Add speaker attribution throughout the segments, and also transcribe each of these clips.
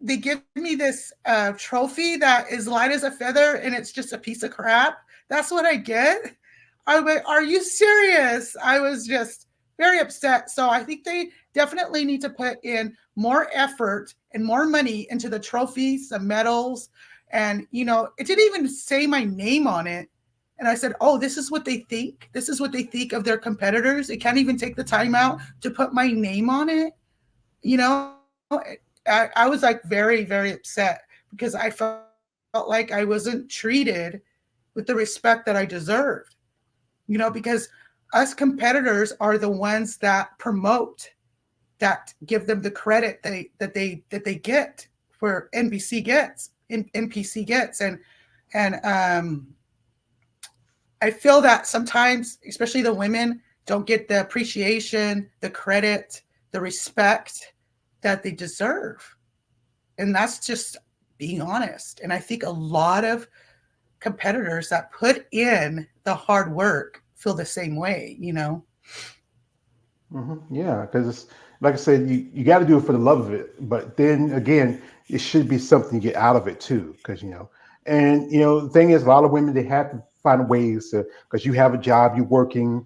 Speaker 1: they give me this trophy that is light as a feather and it's just a piece of crap. That's what I get. I went, are you serious? I was just very upset. So I think they definitely need to put in more effort and more money into the trophies, the medals. And, it didn't even say my name on it. And I said, oh, this is what they think. This is what they think of their competitors. They can't even take the time out to put my name on it. I was like very, very upset because I felt like I wasn't treated with the respect that I deserved. Because us competitors are the ones that promote, that give them the credit that they get for NPC gets, and I feel that sometimes, especially the women, don't get the appreciation, the credit, the respect that they deserve. And that's just being honest. And I think a lot of competitors that put in the hard work feel the same way.
Speaker 2: Yeah, because it's like I said, you got to do it for the love of it. But then again, it should be something you get out of it too, because and the thing is, a lot of women they have to find ways to because you have a job, you're working.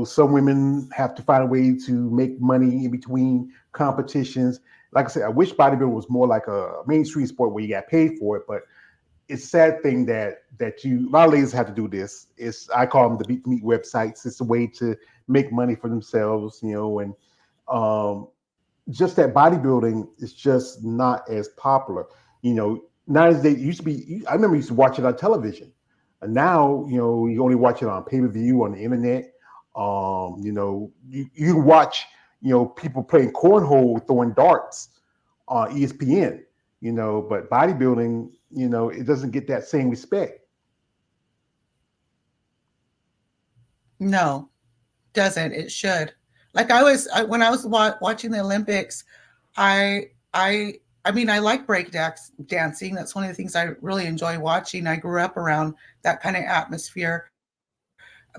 Speaker 2: Some women have to find a way to make money in between competitions. Like I said, I wish bodybuilding was more like a mainstream sport where you got paid for it, but it's a sad thing that a lot of ladies have to do this. It's I call them the beat meat websites. It's a way to make money for themselves, and um, just that bodybuilding is just not as popular. Nowadays it used to be. I remember you used to watch it on television, and now you only watch it on pay per view on the internet. You can watch people playing cornhole throwing darts on ESPN. But bodybuilding, it doesn't get that same respect.
Speaker 1: No, doesn't. It should. Like when I was watching the Olympics, I I I mean I like dancing. That's one of the things I really enjoy watching. I grew up around that kind of atmosphere,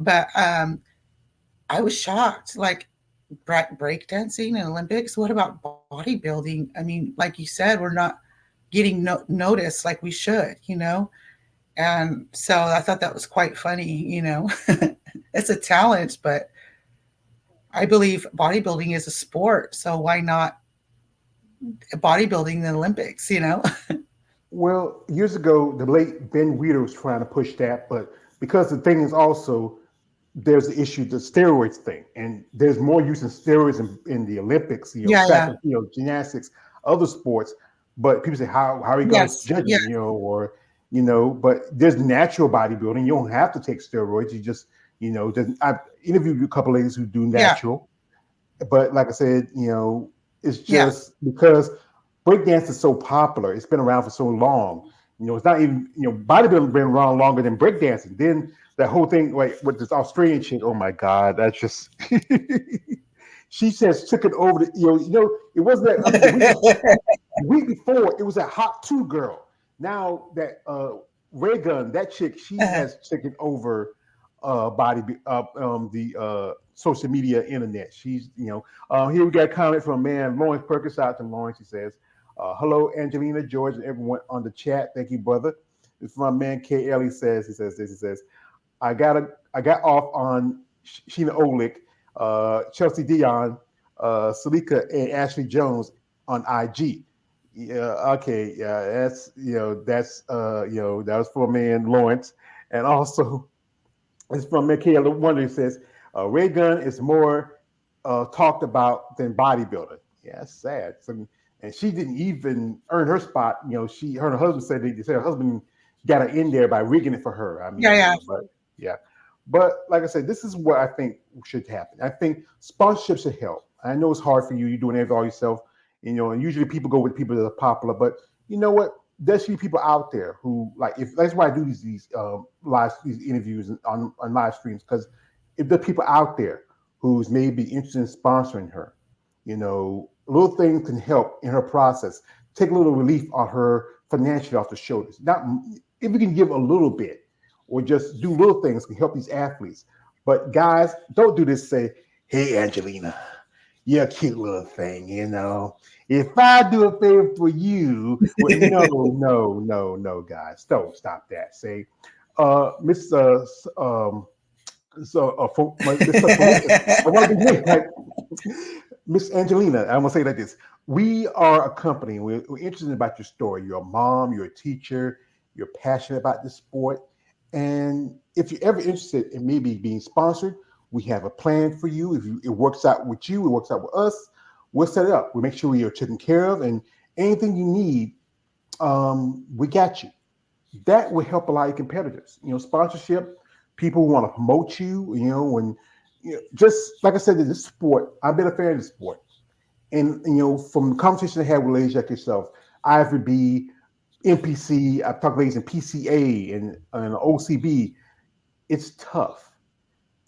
Speaker 1: but I was shocked. Like break dancing and Olympics. What about bodybuilding? I mean, like you said, we're not getting noticed like we should. And so I thought that was quite funny. It's a talent, but I believe bodybuilding is a sport, so why not bodybuilding the Olympics?
Speaker 2: Well, years ago, the late Ben Weeder was trying to push that, but because the thing is also there's the issue, the steroids thing, and there's more use in steroids in the Olympics,
Speaker 1: Yeah,
Speaker 2: track
Speaker 1: yeah.
Speaker 2: and field, gymnastics, other sports. But people say, how are you going to
Speaker 1: Yes,
Speaker 2: judge
Speaker 1: yeah.
Speaker 2: it, but there's natural bodybuilding. You don't have to take steroids. You just, I've interviewed a couple ladies who do
Speaker 1: Yeah,
Speaker 2: natural, but like I said, it's
Speaker 1: yeah.
Speaker 2: just because breakdance is so popular. It's been around for so long. It's not even bodybuilding been around longer than breakdancing. Then that whole thing, like with this Australian chick. Oh my God, that's just. She says took it over the. It wasn't that. I mean, the week before it was that Hot Two girl. Now that Ray Gun, that chick, she has taken over the social media internet. She's here we got a comment from a man Lawrence Perkins. Out to Lawrence. He says, "Hello, Angelina, George, and everyone on the chat. Thank you, brother." This is my man KL. He says this. He says, I got off on Sheena Olick, Chelsea Dion, Salika, and Ashley Jones on IG. Yeah, okay, yeah, that was for man Lawrence, and also it's from Michaela Wonder. Who says Ray Gun is more talked about than bodybuilder. Yeah, that's sad. So, and she didn't even earn her spot. Her and her husband said they said her husband got her in there by rigging it for her. I
Speaker 1: Yeah,
Speaker 2: mean,
Speaker 1: yeah.
Speaker 2: but yeah. But like I said, this is what I think should happen. I think sponsorship should help. I know it's hard for you. You're doing everything all yourself. And usually people go with people that are popular. But you know what? There should be people out there who like. If that's why I do these interviews on live streams, because if there are people out there who's maybe interested in sponsoring her, little things can help in her process. Take a little relief on her financially off the shoulders. Not if we can give a little bit or just do little things can help these athletes. But guys, don't do this. Say, hey, Angelina, you're a cute little thing, you know. If I do a favor for you, well, no, no, no, no, guys, don't stop that. Say, Miss, Miss Sifuentez, I want to be named like Miss Angelina. I'm gonna say it like this: we are a company. We're interested about your story. You're a mom. You're a teacher. You're passionate about this sport, and if you're ever interested in maybe being sponsored, we have a plan for you. If it works out with you, it works out with us. We'll set it up. We make sure you're taken care of, and anything you need, we got you. That will help a lot of competitors. You know, sponsorship. People want to promote you. You know, when just like I said, in this sport, I've been a fan of the sport, and from the conversation I had with ladies like yourself, IFB, NPC, I've talked to ladies in PCA and OCB. It's tough,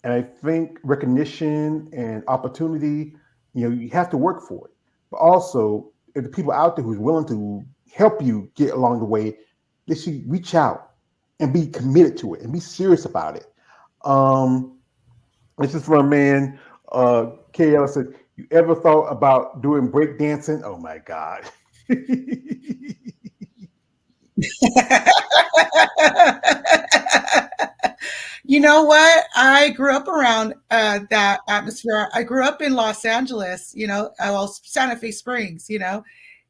Speaker 2: and I think recognition and opportunity, you have to work for it. But also, if the people out there who's willing to help you get along the way, they should reach out and be committed to it and be serious about it. Um, this is from a man, KL said, you ever thought about doing break dancing? Oh my God.
Speaker 1: You know what? I grew up around that atmosphere. I grew up in Los Angeles, well, Santa Fe Springs,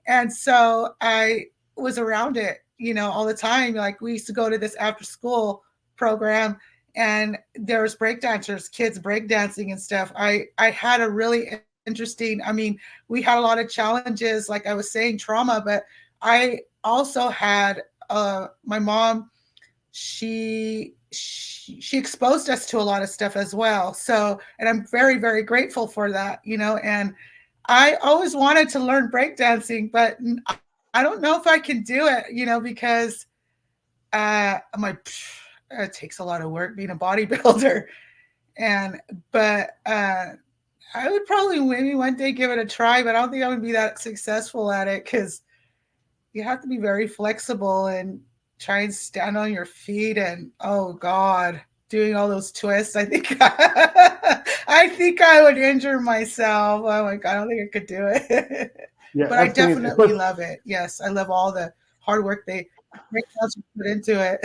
Speaker 1: and so I was around it, all the time. Like we used to go to this after school program, and there was breakdancers, kids breakdancing and stuff. I had a really interesting. I mean, we had a lot of challenges, like I was saying, trauma, but I also had my mom. She exposed us to a lot of stuff as well. So, and I'm very very grateful for that. And I always wanted to learn breakdancing, but I don't know if I can do it. Because I'm like, it takes a lot of work being a bodybuilder, and but I would probably maybe one day give it a try, but I don't think I would be that successful at it because you have to be very flexible and try and stand on your feet and oh god, doing all those twists. I think I think I would injure myself. Oh my god, I don't think I could do it.
Speaker 2: Yeah,
Speaker 1: But I
Speaker 2: that's the thing.
Speaker 1: definitely love it. Yes, I love all the hard work they put into it.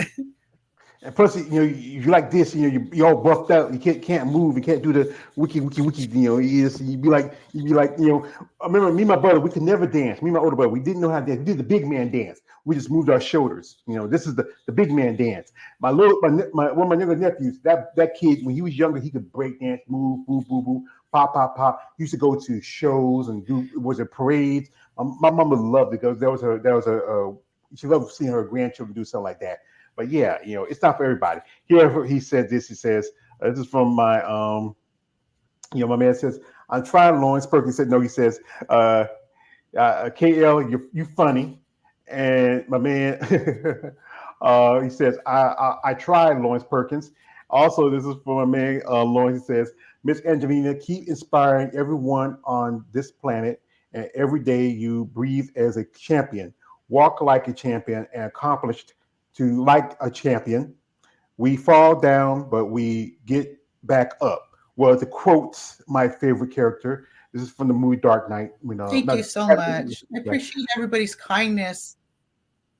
Speaker 2: And plus, you like this, you all buffed out. You can't move. You can't do the wiki. You be like. I remember me and my brother. We could never dance. Me and my older brother. We didn't know how to dance. We did the big man dance. We just moved our shoulders. This is the big man dance. One of my younger nephews. That kid when he was younger, he could break dance, move, boo, boo, boo, pop, pop, pop. He used to go to shows and do was it parades. My mama loved it because she loved seeing her grandchildren do something like that. But yeah, it's not for everybody. Here he said this. He says, this is from my man says, I'm trying Lawrence Perkins. Said no. He says, uh, KL, you funny. And my man, he says, I tried Lawrence Perkins. Also, this is for my man Lawrence. He says, Miss Angelina, keep inspiring everyone on this planet, and every day you breathe as a champion, walk like a champion, and accomplished to like a champion. We fall down, but we get back up. Well, to quote my favorite character, this is from the movie Dark Knight.
Speaker 1: Thank you
Speaker 2: Not,
Speaker 1: so much. I
Speaker 2: yeah,
Speaker 1: appreciate everybody's kindness.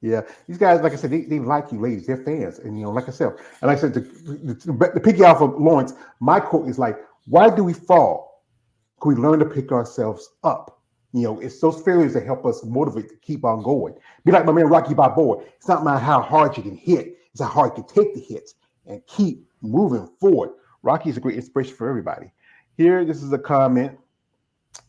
Speaker 2: yeah. These guys, like I said, they like you, ladies. They're fans, and like I said, to pick you off of Lawrence, my quote is like, "Why do we fall? Can we learn to pick ourselves up?" It's those failures that help us motivate to keep on going. Be like my man Rocky Balboa. It's not about how hard you can hit; it's how hard you can take the hits and keep moving forward. Rocky is a great inspiration for everybody. Here, this is a comment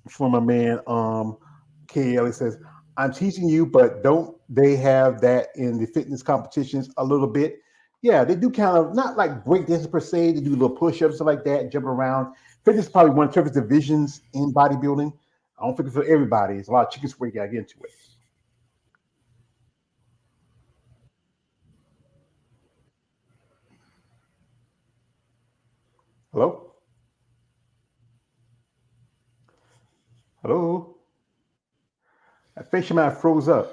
Speaker 2: from my man KL. It says, I'm teaching you, but don't they have that in the fitness competitions a little bit? Yeah, they do kind of not like breakdancing per se. They do little push-ups, stuff like that, jumping around. Fitness is probably one of the toughest divisions in bodybuilding. I don't think it's for everybody. It's a lot of chicken square you gotta get into it. Hello? Hello? I think she might have froze up.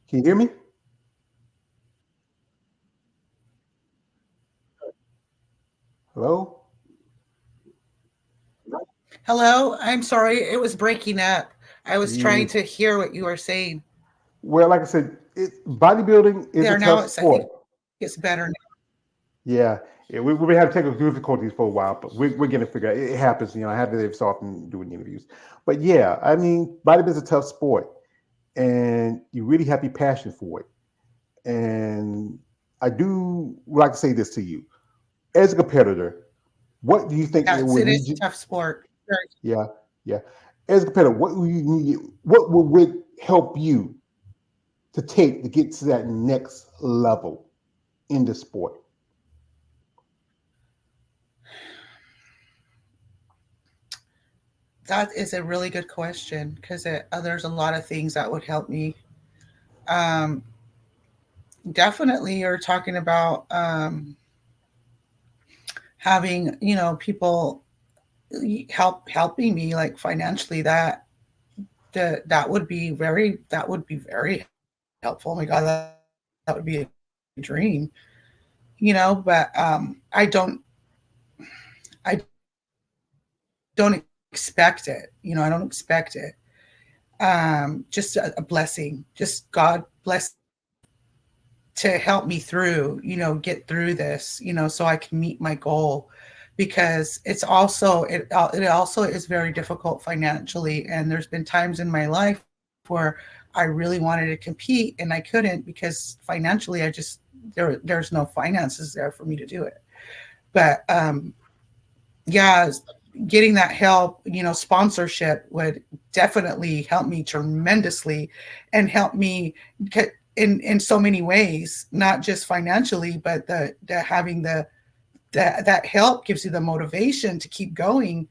Speaker 2: Can you hear me? Hello?
Speaker 1: Hello? I'm sorry, it was breaking up. I was trying
Speaker 2: Yeah.
Speaker 1: to hear what you were saying.
Speaker 2: Well, like I said, bodybuilding is a
Speaker 1: There,
Speaker 2: tough
Speaker 1: now it's, I think
Speaker 2: sport.
Speaker 1: it's better now.
Speaker 2: Yeah, we've been having technical difficulties for a while, but we're getting to figure out. It happens, I have to live often doing interviews. But yeah, I mean, bodybuilding is a tough sport, and you really have to be passionate for it. And I do like to say this to you, as a competitor, what do you think it
Speaker 1: Yes,
Speaker 2: would
Speaker 1: it is
Speaker 2: need
Speaker 1: a
Speaker 2: you?
Speaker 1: tough sport. Very.
Speaker 2: Yeah, yeah. As a competitor, what would you need? What would help you to take to get to that next level in the sport?
Speaker 1: That is a really good question because there's a lot of things that would help me. Um, Definitely, you're talking about having, people helping me like financially. That would be very helpful. Oh my God, that would be a dream, but I don't expect it. I don't expect it. Just a blessing. Just God blessing to help me through, get through this, so I can meet my goal. Because it also is very difficult financially, and there's been times in my life where I really wanted to compete and I couldn't because financially there's no finances there for me to do it. But yeah, getting that help, sponsorship would definitely help me tremendously and help me in so many ways, not just financially, but the having that help gives you the motivation to keep going.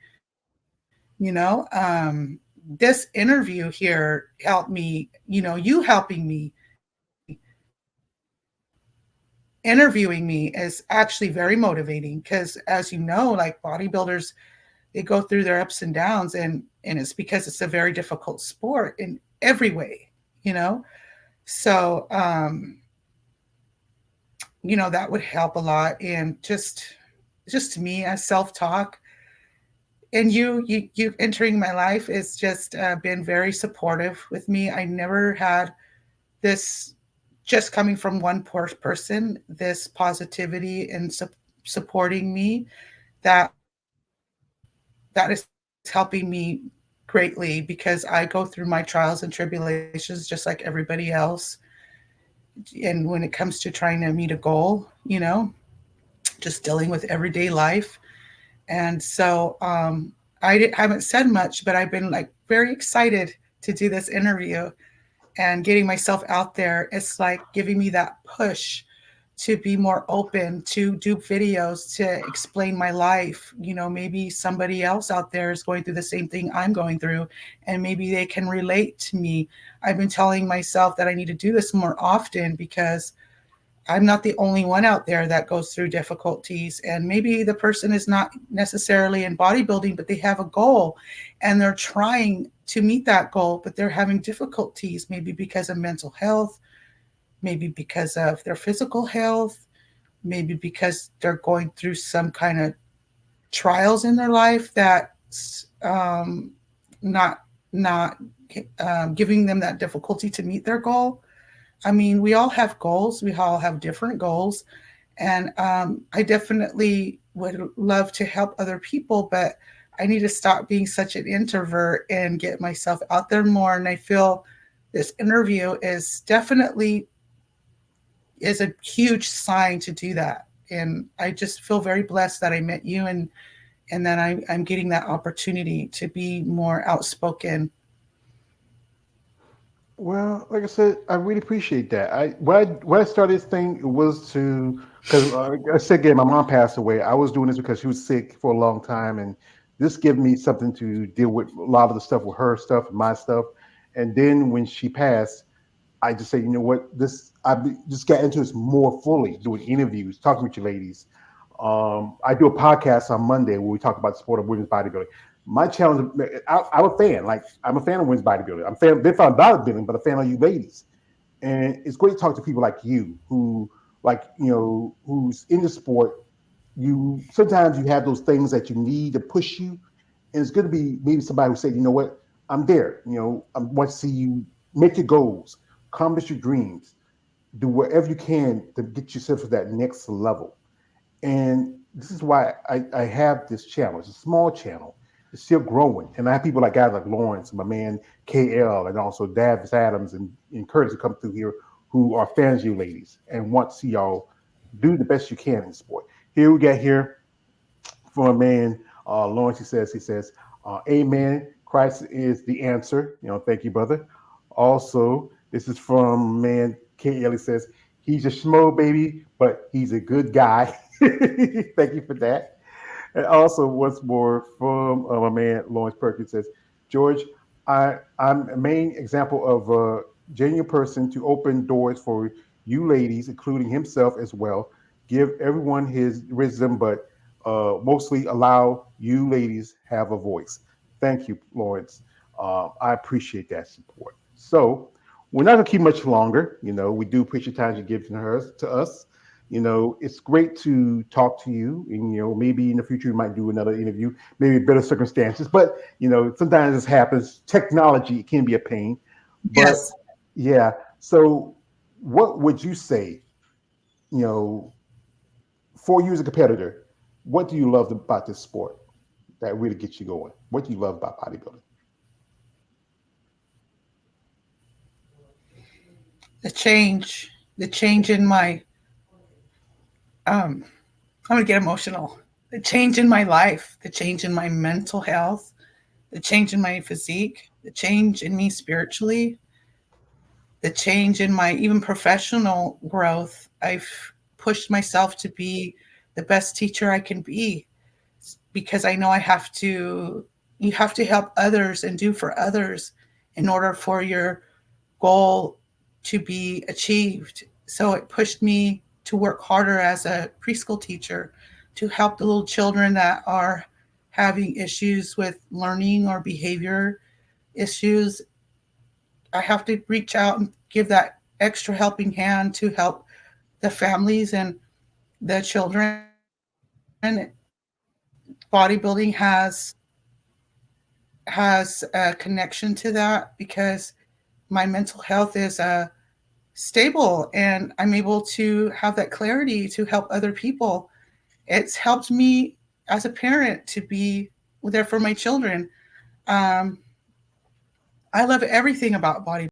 Speaker 1: This interview here helped me, you helping me, interviewing me is actually very motivating because, as you know, like bodybuilders, they go through their ups and downs, and it's because it's a very difficult sport in every way, you know so that would help a lot. And just to me, as self-talk, and you entering my life has just been very supportive with me. I never had this, just coming from one person, this positivity and supporting me, that that is helping me greatly, because I go through my trials and tribulations just like everybody else. And when it comes to trying to meet a goal, just dealing with everyday life. And so haven't said much, but I've been like very excited to do this interview and getting myself out there. It's like giving me that push to be more open, to do videos, to explain my life. Maybe somebody else out there is going through the same thing I'm going through, and maybe they can relate to me. I've been telling myself that I need to do this more often because I'm not the only one out there that goes through difficulties. And maybe the person is not necessarily in bodybuilding, but they have a goal and they're trying to meet that goal, but they're having difficulties, maybe because of mental health, maybe because of their physical health, maybe because they're going through some kind of trials in their life that's not not giving them that difficulty to meet their goal. I mean, we all have goals. We all have different goals. And I definitely would love to help other people, but I need to stop being such an introvert and get myself out there more. And I feel this interview is a huge sign to do that. And I just feel very blessed that I met you, and that I'm getting that opportunity to be more outspoken.
Speaker 2: Well, like I said, I really appreciate that. When I started this thing, it was to because I said again, my mom passed away. I was doing this because she was sick for a long time, and this gave me something to deal with a lot of the stuff with her stuff and my stuff. And then when she passed, I just said, you know what, just got into this more fully, doing interviews, talking with you ladies. I do a podcast on Monday where we talk about the sport of women's bodybuilding. My challenge, I'm a fan. Like I'm a fan of women's bodybuilding. Been fan of bodybuilding, but a fan of you ladies. And it's great to talk to people like you who, like who's in the sport. You sometimes you have those things that you need to push you, And it's going to be maybe somebody who said, you know what, I'm there. You know, I want to see you make your goals, accomplish your dreams, do whatever you can to get yourself to that next level. And this is why I have this channel. It's a small channel. It's still growing. And I have people like guys like Lawrence, my man KL, and also Davis Adams and Curtis who come through here who are fans of you ladies and want to see y'all do the best you can in the sport. Here we got here for a man, Lawrence, he says, Amen. Christ is the answer. You know, thank you, brother. Also, this is from man KL. He says, he's a schmo baby, but he's a good guy. Thank you for that. And also, once more from my man Lawrence Perkins says, George, I'm a main example of a genuine person to open doors for you ladies, including himself as well. Give everyone his wisdom, but mostly allow you ladies have a voice. Thank you, Lawrence. I appreciate that support. So we're not gonna keep much longer. You know, we do appreciate the time you give to us. You know, it's great to talk to you, and you know, maybe in the future we might do another interview, maybe better circumstances. But you know, sometimes this happens. Technology can be a pain, but
Speaker 1: Yes.
Speaker 2: yeah. So, what would you say? You know, for you as a competitor, what do you love about this sport that really gets you going? What do you love about bodybuilding?
Speaker 1: The change in my um I'm gonna get emotional. The change in my life, the change in my mental health, the change in my physique, the change in me spiritually, the change in my even professional growth. I've pushed myself to be the best teacher I can be because I know you have to help others and do for others in order for your goal to be achieved. So it pushed me to work harder as a preschool teacher to help the little children that are having issues with learning or behavior issues. I have to reach out and give that extra helping hand to help the families and the children. Bodybuilding has a connection to that because my mental health is stable and I'm able to have that clarity to help other people. It's helped me as a parent to be there for my children. Um, I love everything about bodybuilding.